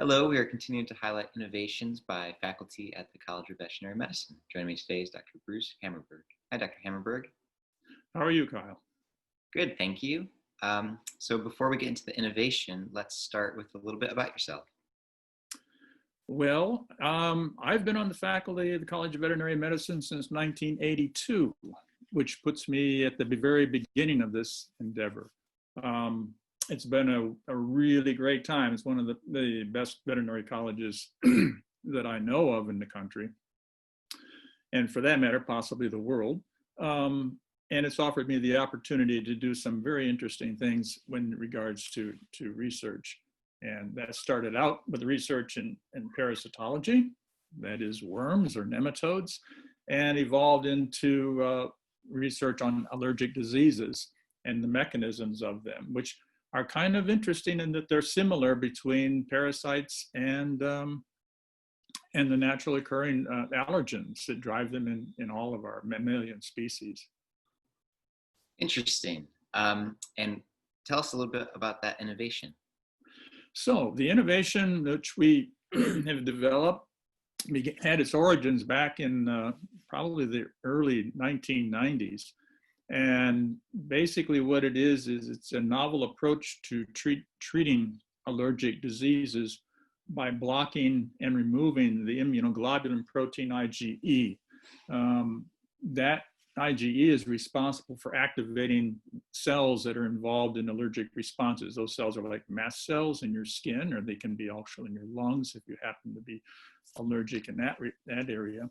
Hello, we are continuing to highlight innovations by faculty at the College of Veterinary Medicine. Joining me today is Dr. Bruce Hammerberg. Hi, Dr. Hammerberg. How are you, Kyle? Good, thank you. So before we get into the innovation, let's start with a little bit about yourself. Well, I've been on the faculty of the College of Veterinary Medicine since 1982, which puts me at the very beginning of this endeavor. It's been a really great time. It's one of the best veterinary colleges that I know of in the country, and for that matter, possibly the world. And it's offered me the opportunity to do some very interesting things in regards to research. And that started out with research in parasitology, that is worms or nematodes, and evolved into research on allergic diseases and the mechanisms of them, which are kind of interesting in that they're similar between parasites and the naturally occurring allergens that drive them in all of our mammalian species. Interesting. And tell us a little bit about that innovation. So the innovation which we have developed had its origins back in probably the early 1990s. And basically what it is it's a novel approach to treating allergic diseases by blocking and removing the immunoglobulin protein IgE. That IgE is responsible for activating cells that are involved in allergic responses. Those cells are like mast cells in your skin, or they can be also in your lungs if you happen to be allergic in that area.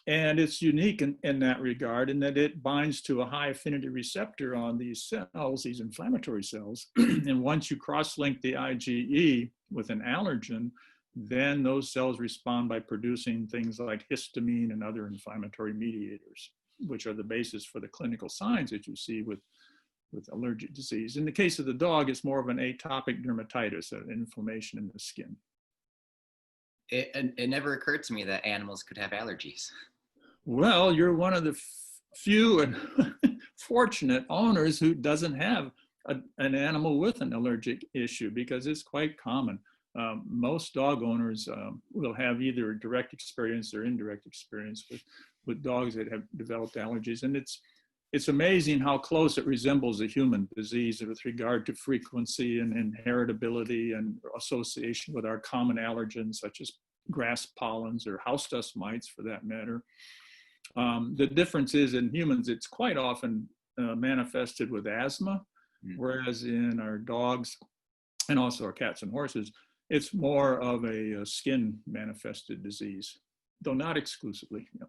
And it's unique in that regard in that it binds to a high affinity receptor on these cells, these inflammatory cells. And once you cross-link the IgE with an allergen, then those cells respond by producing things like histamine and other inflammatory mediators, which are the basis for the clinical signs that you see with allergic disease. In the case of the dog, it's more of an atopic dermatitis, an inflammation in the skin. It never occurred to me that animals could have allergies. Well, you're one of the few and fortunate owners who doesn't have an animal with an allergic issue, because it's quite common. Most dog owners will have either a direct experience or indirect experience with dogs that have developed allergies. And it's amazing how close it resembles a human disease with regard to frequency and heritability and association with our common allergens, such as grass pollens or house dust mites for that matter. The difference is in humans, it's quite often manifested with asthma, whereas in our dogs and also our cats and horses, it's more of a skin manifested disease, though not exclusively. No.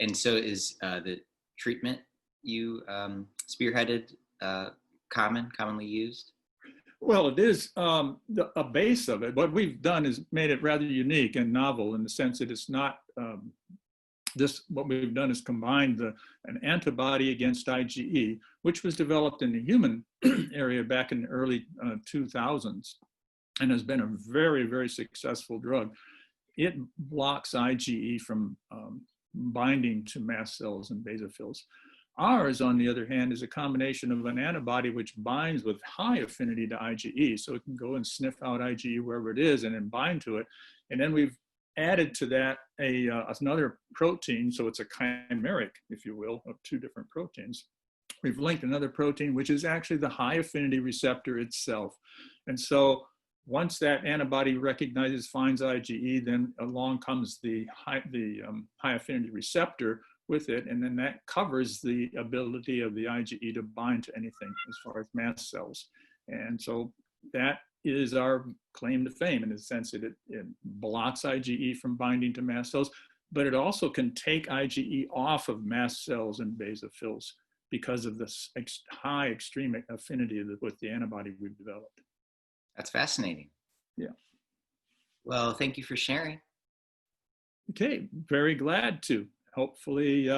And so is the treatment you spearheaded commonly used? Well, it is a base of it. What we've done is made it rather unique and novel in the sense that it's not what we've done is combined an antibody against IgE, which was developed in the human area back in the early 2000s and has been a very, very successful drug. It blocks IgE from binding to mast cells and basophils. Ours, on the other hand, is a combination of an antibody which binds with high affinity to IgE, so it can go and sniff out IgE wherever it is and then bind to it. And then we've added to that another protein, so it's a chimeric, if you will, of two different proteins. We've linked another protein, which is actually the high affinity receptor itself. And so once that antibody finds IgE, then along comes the high affinity receptor with it, and then that covers the ability of the IgE to bind to anything as far as mast cells. And so that is our claim to fame in the sense that it blocks IgE from binding to mast cells, but it also can take IgE off of mast cells and basophils because of this high extreme affinity with the antibody we've developed. That's fascinating. Yeah. Well, thank you for sharing. Okay, very glad to. Hopefully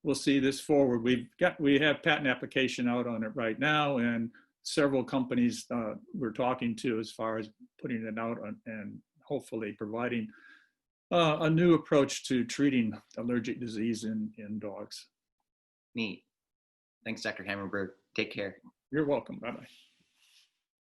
we'll see this forward. We have patent application out on it right now, and several companies we're talking to as far as putting it out and hopefully providing a new approach to treating allergic disease in dogs. Neat. Thanks, Dr. Hammerberg. Take care. You're welcome. Bye-bye.